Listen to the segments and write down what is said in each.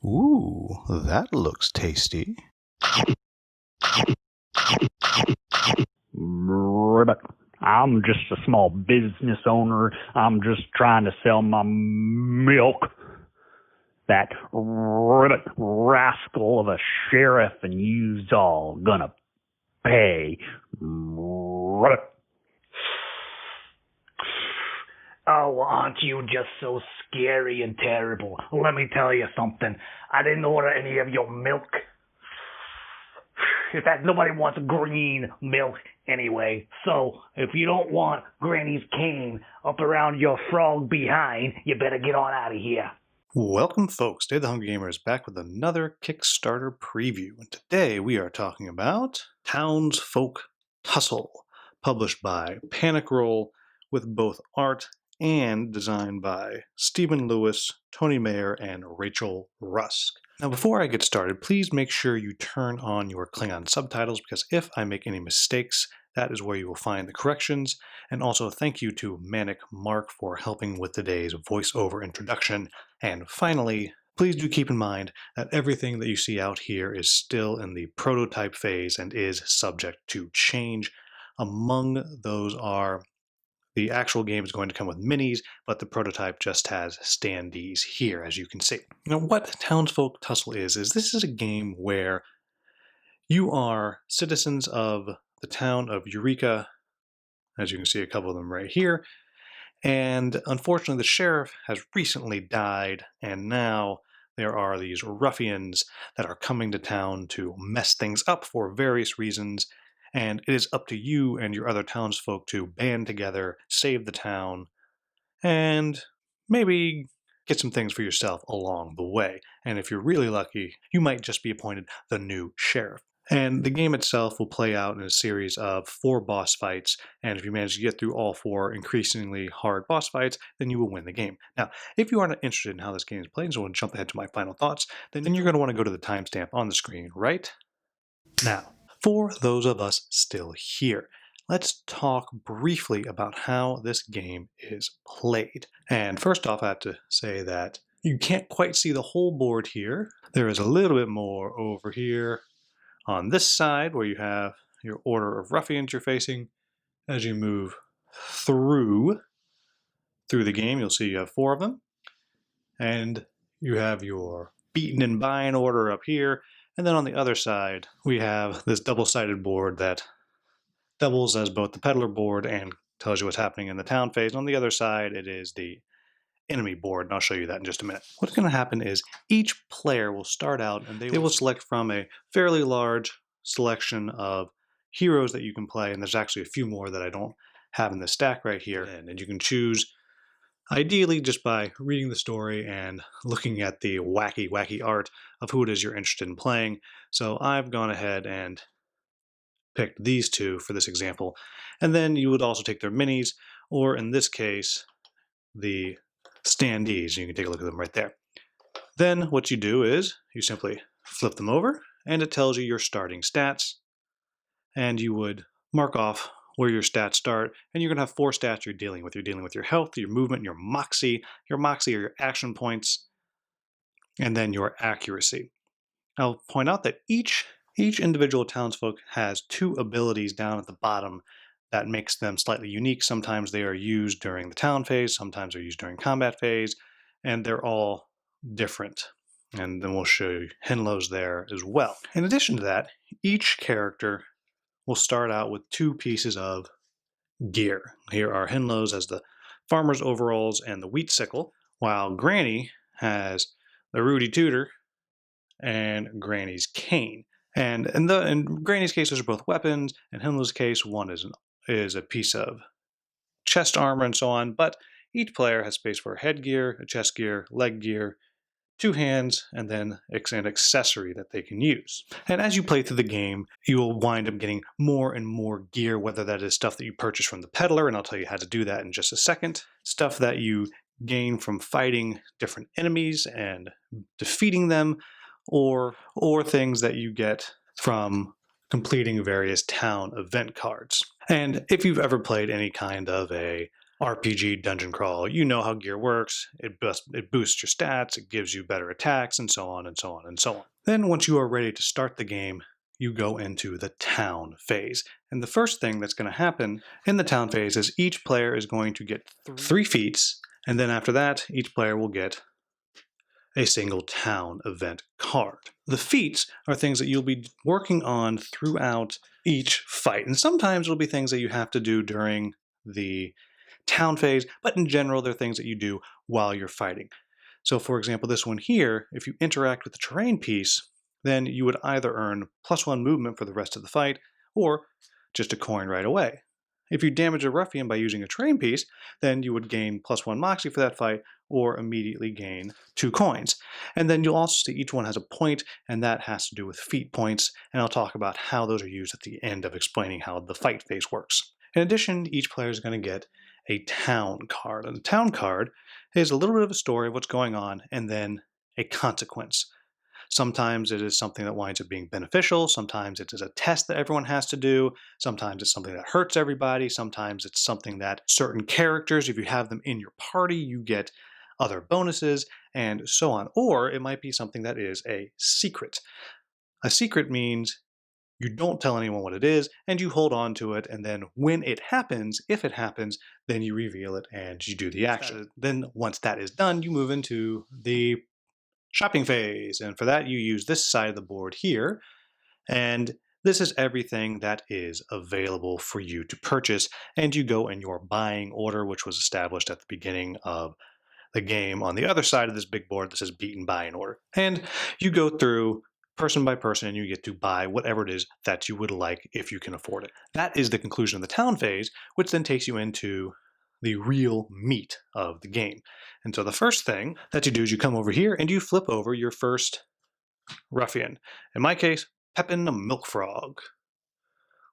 Ooh, that looks tasty. Ribbit. I'm just a small business owner. I'm just trying to sell my milk. That ribbit rascal of a sheriff and you's all gonna pay. Ribbit. Oh, aren't you just so scary and terrible? Let me tell you something. I didn't order any of your milk. In fact, nobody wants green milk anyway. So, if you don't want Granny's cane up around your frog behind, you better get on out of here. Welcome, folks. Today, the Hungry Gamer is back with another Kickstarter preview. And today, we are talking about Townsfolk Tussle, published by Panic Roll, with both art and designed by Stephen Lewis, Tony Mayer, and Rachel Rusk. Now, before I get started, please make sure you turn on your Klingon subtitles, because if I make any mistakes, that is where you will find the corrections. And also, thank you to Manic Mark for helping with today's voiceover introduction. And finally, please do keep in mind that everything that you see out here is still in the prototype phase and is subject to change. Among those are the actual game is going to come with minis, but the prototype just has standees here, as you can see. Now, what Townsfolk Tussle is this is a game where you are citizens of the town of Eureka, as you can see a couple of them right here, and unfortunately the sheriff has recently died, and now there are these ruffians that are coming to town to mess things up for various reasons. And it is up to you and your other townsfolk to band together, save the town, and maybe get some things for yourself along the way. And if you're really lucky, you might just be appointed the new sheriff. And the game itself will play out in a series of 4 boss fights, and if you manage to get through all 4 increasingly hard boss fights, then you will win the game. Now, if you are not interested in how this game is played, so I want to jump ahead to my final thoughts, then you're going to want to go to the timestamp on the screen right now. For those of us still here, let's talk briefly about how this game is played. And first off, I have to say that you can't quite see the whole board here. There is a little bit more over here on this side where you have your order of ruffians you're facing. As you move through the game, you'll see you have 4 of them. And you have your beaten and buying order up here. And then on the other side, we have this double-sided board that doubles as both the peddler board and tells you what's happening in the town phase. And on the other side, it is the enemy board, and I'll show you that in just a minute. What's going to happen is each player will start out and they will select from a fairly large selection of heroes that you can play, and there's actually a few more that I don't have in the stack right here. And you can choose, ideally, just by reading the story and looking at the wacky art of who it is you're interested in playing. So I've gone ahead and picked these 2 for this example. And then you would also take their minis, or in this case, the standees. You can take a look at them right there. Then what you do is you simply flip them over, and it tells you your starting stats. And you would mark off where your stats start, and you're going to have 4 stats you're dealing with. You're dealing with your health, your movement, your moxie. Your moxie are your action points, and then your accuracy. I'll point out that each individual townsfolk has 2 abilities down at the bottom that makes them slightly unique. Sometimes they are used during the town phase, sometimes they're used during combat phase, and they're all different. And then we'll show you Henlo's there as well. In addition to that, each character will start out with 2 pieces of gear. Here are Henlo's as the farmer's overalls and the wheat sickle, while Granny has the Rudy Tooter and Granny's cane. And in Granny's case, those are both weapons. In Henlo's case, one is a piece of chest armor and so on. But each player has space for headgear, a chest gear, leg gear, 2 hands, and then an accessory that they can use. And as you play through the game, you will wind up getting more and more gear, whether that is stuff that you purchase from the peddler, and I'll tell you how to do that in just a second, stuff that you gain from fighting different enemies and defeating them, or things that you get from completing various town event cards. And if you've ever played any kind of a RPG dungeon crawl. You know how gear works. It boosts your stats, it gives you better attacks, and so on and so on and so on. Then once you are ready to start the game, you go into the town phase. And the first thing that's going to happen in the town phase is each player is going to get 3 feats, and then after that, each player will get a single town event card. The feats are things that you'll be working on throughout each fight, and sometimes it'll be things that you have to do during the town phase, but in general, they're things that you do while you're fighting. So for example, this one here, if you interact with the terrain piece, then you would either earn +1 movement for the rest of the fight, or just a coin right away. If you damage a ruffian by using a terrain piece, then you would gain +1 moxie for that fight, or immediately gain 2 coins. And then you'll also see each one has a point, and that has to do with feat points, and I'll talk about how those are used at the end of explaining how the fight phase works. In addition, each player is going to get a town card. And the town card is a little bit of a story of what's going on and then a consequence. Sometimes it is something that winds up being beneficial. Sometimes it is a test that everyone has to do. Sometimes it's something that hurts everybody. Sometimes it's something that certain characters, if you have them in your party, you get other bonuses and so on. Or it might be something that is a secret. A secret means you don't tell anyone what it is, and you hold on to it, and then when it happens, if it happens, then you reveal it and you do the action. Then once that is done, you move into the shopping phase, and for that you use this side of the board here, and this is everything that is available for you to purchase, and you go in your buying order, which was established at the beginning of the game on the other side of this big board that says beat and buy in order. And you go through person by person and you get to buy whatever it is that you would like if you can afford it. That is the conclusion of the town phase, which then takes you into the real meat of the game. And so the first thing that you do is you come over here and you flip over your first ruffian. In my case, Pepin the Milk Frog.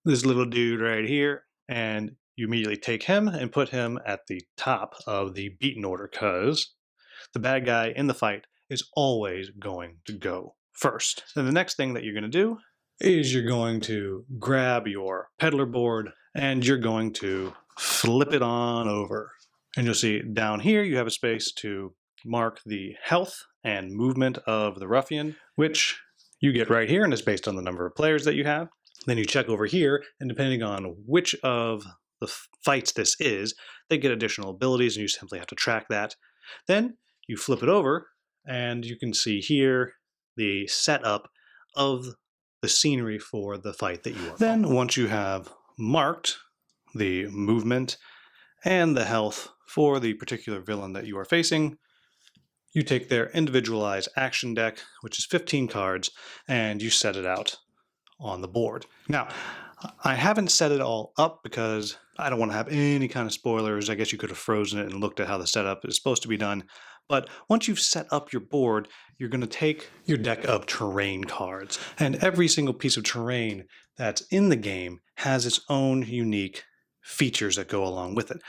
This little dude right here, and you immediately take him and put him at the top of the beaten order because the bad guy in the fight is always going to go first. Then the next thing that you're going to do is you're going to grab your peddler board and you're going to flip it on over. And you'll see down here you have a space to mark the health and movement of the ruffian, which you get right here and is based on the number of players that you have. Then you check over here, and depending on which of the fights this is, they get additional abilities, and you simply have to track that. Then you flip it over, and you can see here the setup of the scenery for the fight that you are. Then once you have marked the movement and the health for the particular villain that you are facing, you take their individualized action deck, which is 15 cards, and you set it out on the board. Now, I haven't set it all up because I don't want to have any kind of spoilers. I guess you could have frozen it and looked at how the setup is supposed to be done. But once you've set up your board, you're going to take your deck of terrain cards. And every single piece of terrain that's in the game has its own unique features that go along with it.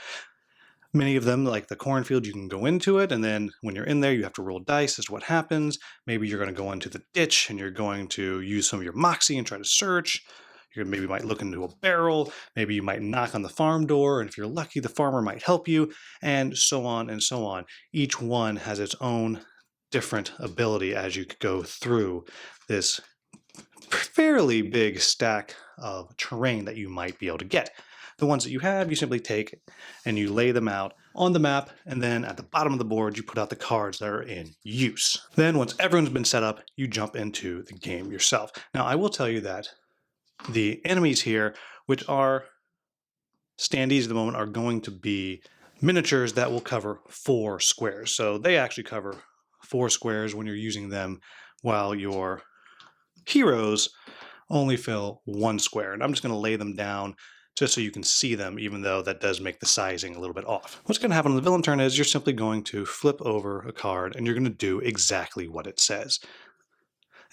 Many of them, like the cornfield, you can go into it, and then when you're in there, you have to roll dice as to what happens. Maybe you're going to go into the ditch, and you're going to use some of your moxie and try to search. You maybe might look into a barrel. Maybe you might knock on the farm door, and if you're lucky, the farmer might help you, and so on and so on. Each one has its own different ability as you go through this fairly big stack of terrain that you might be able to get. The ones that you have, you simply take and you lay them out on the map, and then at the bottom of the board, you put out the cards that are in use. Then once everyone's been set up, you jump into the game yourself. Now, I will tell you that the enemies here, which are standees at the moment, are going to be miniatures that will cover 4 squares. So they actually cover 4 squares when you're using them, while your heroes only fill 1 square. And I'm just going to lay them down just so you can see them, even though that does make the sizing a little bit off. What's going to happen on the villain turn is you're simply going to flip over a card and you're going to do exactly what it says.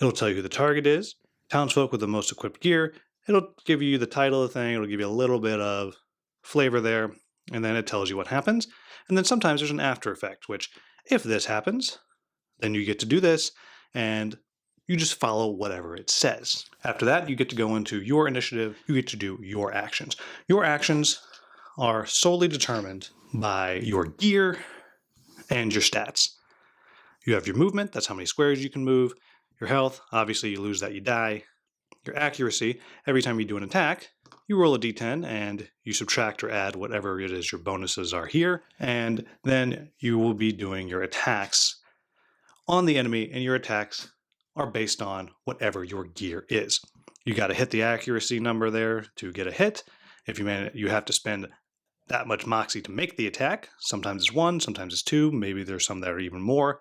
It'll tell you who the target is, townsfolk with the most equipped gear. It'll give you the title of the thing, it'll give you a little bit of flavor there, and then it tells you what happens. And then sometimes there's an after effect, which if this happens, then you get to do this, and you just follow whatever it says. After that, you get to go into your initiative. You get to do your actions. Your actions are solely determined by your gear and your stats. You have your movement, that's how many squares you can move. Your health, obviously you lose that, you die. Your accuracy, every time you do an attack, you roll a d10 and you subtract or add whatever it is your bonuses are here. And then you will be doing your attacks on the enemy, and your attacks are based on whatever your gear is. You got to hit the accuracy number there to get a hit. If you have to spend that much moxie to make the attack. Sometimes it's 1, sometimes it's 2, maybe there's some that are even more.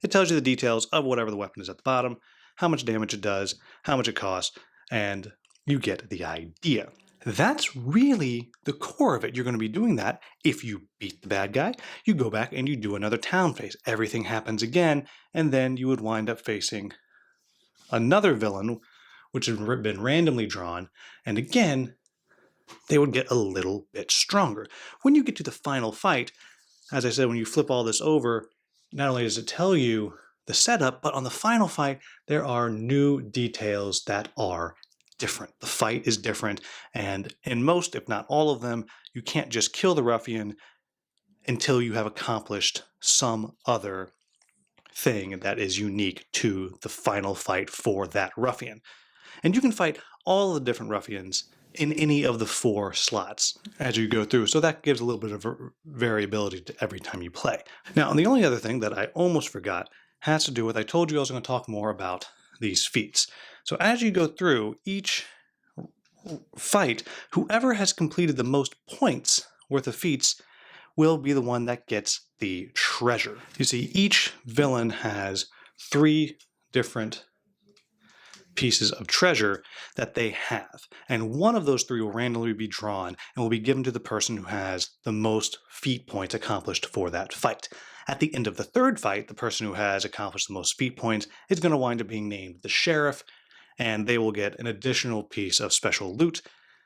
It tells you the details of whatever the weapon is at the bottom, how much damage it does, how much it costs, and you get the idea. That's really the core of it. You're going to be doing that. If you beat the bad guy, you go back and you do another town phase. Everything happens again, and then you would wind up facing another villain, which has been randomly drawn, and again, they would get a little bit stronger. When you get to the final fight, as I said, when you flip all this over, not only does it tell you the setup, but on the final fight, there are new details that are different. The fight is different, and in most, if not all of them, you can't just kill the ruffian until you have accomplished some other thing that is unique to the final fight for that ruffian. And you can fight all of the different ruffians in any of the 4 slots as you go through. So that gives a little bit of variability to every time you play. Now, the only other thing that I almost forgot has to do with, I told you I was going to talk more about these feats. So as you go through each fight, whoever has completed the most points worth of feats will be the one that gets the treasure. You see, each villain has 3 different pieces of treasure that they have. And one of those 3 will randomly be drawn and will be given to the person who has the most feat points accomplished for that fight. At the end of the 3rd fight, the person who has accomplished the most feat points is going to wind up being named the sheriff, and they will get an additional piece of special loot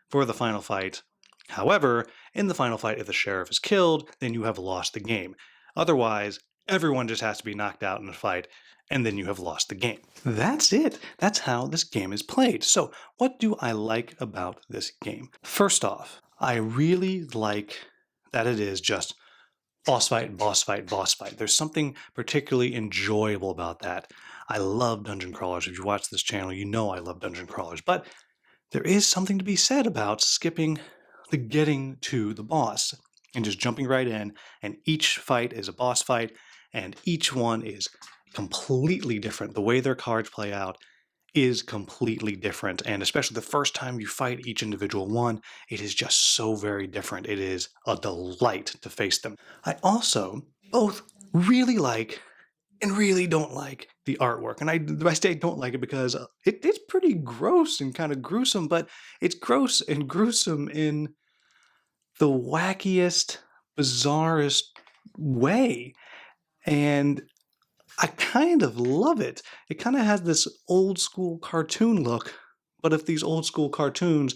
for the final fight. However, in the final fight, if the sheriff is killed, then you have lost the game. Otherwise, everyone just has to be knocked out in the fight, and then you have lost the game. That's it. That's how this game is played. So, what do I like about this game? First off, I really like that it is just boss fight, boss fight, boss fight. There's something particularly enjoyable about that. I love dungeon crawlers. If you watch this channel, you know I love dungeon crawlers. But there is something to be said about skipping the getting to the boss and just jumping right in, and each fight is a boss fight, and each one is completely different. The way their cards play out is completely different, and especially the first time you fight each individual one, it is just so very different. It is a delight to face them. I also both really like and really don't like the artwork. And I say don't like it because it's pretty gross and kind of gruesome, but it's gross and gruesome in the wackiest, bizarrest way. And I kind of love it. It kind of has this old school cartoon look, but if these old school cartoons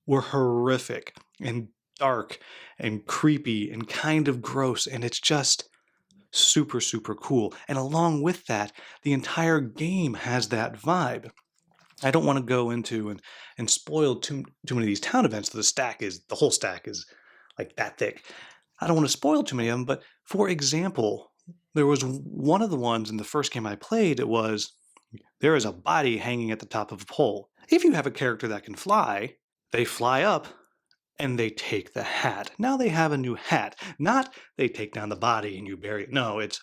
were horrific and dark and creepy and kind of gross, and it's just super, super cool. And along with that, the entire game has that vibe. I don't want to go into and spoil too many of these town events. The whole stack is like that thick. I don't want to spoil too many of them, but for example, there was one of the ones in the first game I played, there is a body hanging at the top of a pole. If you have a character that can fly, they fly up and they take the hat. Now they have a new hat. Not they take down the body and you bury it. No, it's,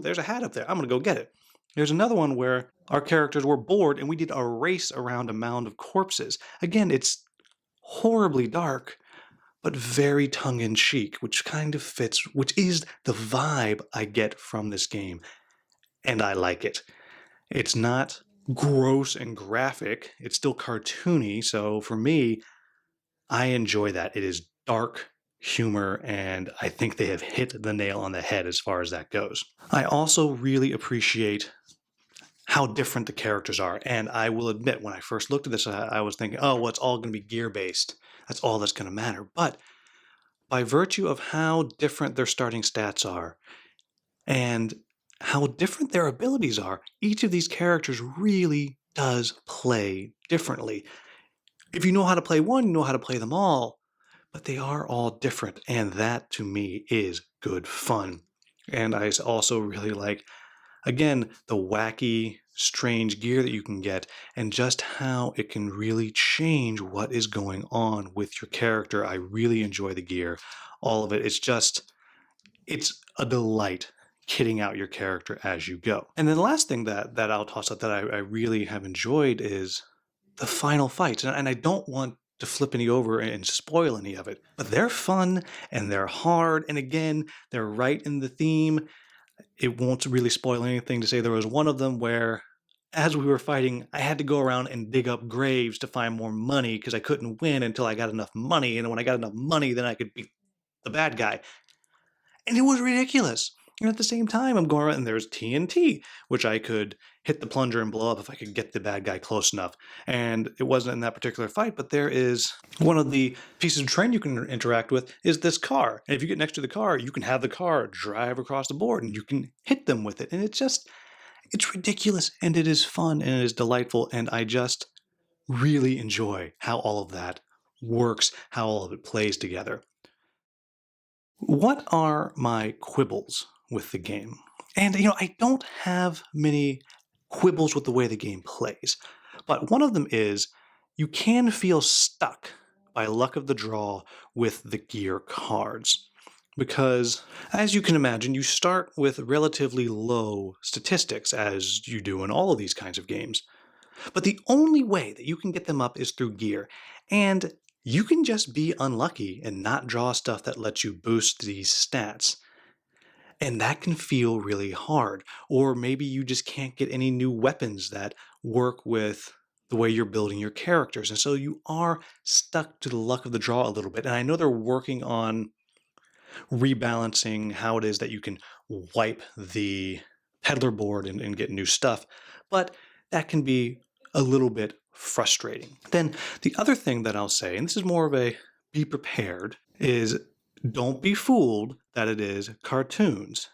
there's a hat up there. I'm going to go get it. There's another one where our characters were bored and we did a race around a mound of corpses. Again, it's horribly dark, but very tongue-in-cheek, which kind of fits, which is the vibe I get from this game, and I like it. It's not gross and graphic. It's still cartoony, so for me, I enjoy that. It is dark humor, and I think they have hit the nail on the head as far as that goes. I also really appreciate how different the characters are, and I will admit, when I first looked at this, I was thinking, it's all going to be gear-based. That's all that's going to matter. But by virtue of how different their starting stats are and how different their abilities are, each of these characters really does play differently. If you know how to play one, you know how to play them all. but they are all different, and that to me is good fun. And I also really like, again, the wacky, strange gear that you can get, and just how it can really change what is going on with your character. I really enjoy the gear, all of it. It's a delight kitting out your character as you go. And then the last thing that I'll toss out that I really have enjoyed is the final fights. And I don't want to flip any over and spoil any of it, but they're fun and they're hard. And again, they're right in the theme. It won't really spoil anything to say there was one of them where, as we were fighting, I had to go around and dig up graves to find more money because I couldn't win until I got enough money. And when I got enough money, then I could beat the bad guy. And it was ridiculous. And at the same time, I'm going around and there's TNT, which I could hit the plunger and blow up if I could get the bad guy close enough. And it wasn't in that particular fight, but there is one of the pieces of terrain you can interact with is this car. And if you get next to the car, you can have the car drive across the board and you can hit them with it. And it's ridiculous and it is fun and it is delightful. And I just really enjoy how all of that works, how all of it plays together. What are my quibbles with the game? And, I don't have many quibbles with the way the game plays, but one of them is you can feel stuck by luck of the draw with the gear cards. Because, as you can imagine, you start with relatively low statistics, as you do in all of these kinds of games. But the only way that you can get them up is through gear. And you can just be unlucky and not draw stuff that lets you boost these stats. And that can feel really hard. Or maybe you just can't get any new weapons that work with the way you're building your characters. And so you are stuck to the luck of the draw a little bit. And I know they're working on rebalancing how it is that you can wipe the peddler board and get new stuff. But that can be a little bit frustrating. Then the other thing that I'll say, and this is more of a be prepared, is don't be fooled that it is cartoons.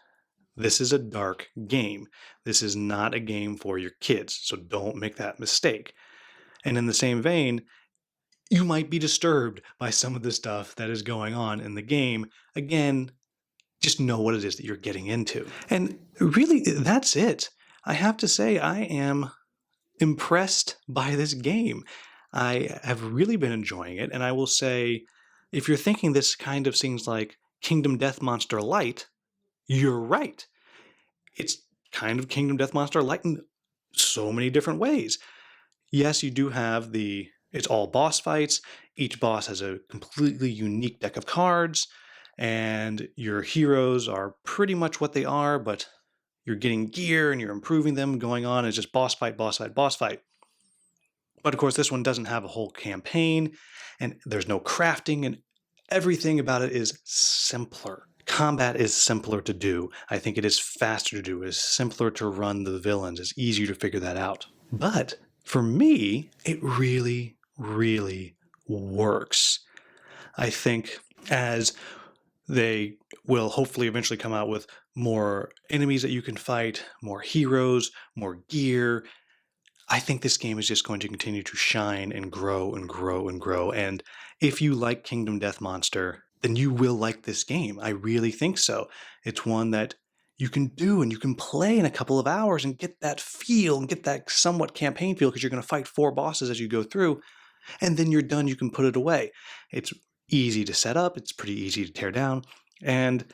This is a dark game. This is not a game for your kids, so don't make that mistake. And in the same vein, you might be disturbed by some of the stuff that is going on in the game. Again, just know what it is that you're getting into. And really, that's it. I have to say, I am impressed by this game. I have really been enjoying it, and I will say, if you're thinking this kind of seems like Kingdom Death Monster Light, you're right. It's kind of Kingdom Death Monster Light in so many different ways. Yes, you do have it's all boss fights. Each boss has a completely unique deck of cards, and your heroes are pretty much what they are, but you're getting gear and you're improving them, going on. It's just boss fight, boss fight, boss fight. But of course, this one doesn't have a whole campaign, and there's no crafting, and everything about it is simpler. Combat is simpler to do. I think it is faster to do. It is simpler to run the villains. It's easier to figure that out. But for me, it really, really works. I think as they will hopefully eventually come out with more enemies that you can fight, more heroes, more gear, I think this game is just going to continue to shine and grow and grow and grow. And if you like Kingdom Death Monster, then you will like this game. I really think so. It's one that you can do and you can play in a couple of hours and get that feel and get that somewhat campaign feel because you're going to fight 4 bosses as you go through. And then you're done, you can put it away. It's easy to set up, it's pretty easy to tear down. And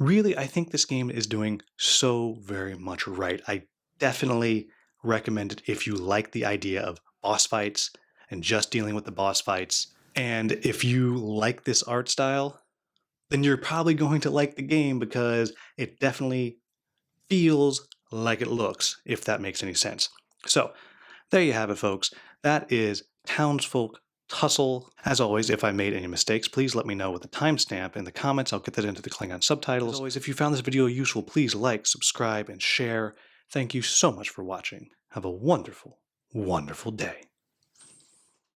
really, I think this game is doing so very much right. I definitely recommend it if you like the idea of boss fights and just dealing with the boss fights. And if you like this art style, then you're probably going to like the game because it definitely feels like it looks, if that makes any sense. So, there you have it, folks. That is Townsfolk Tussle. As always, if I made any mistakes, please let me know with a timestamp in the comments. I'll get that into the Klingon subtitles. As always, if you found this video useful, please like, subscribe, and share. Thank you so much for watching. Have a wonderful, wonderful day.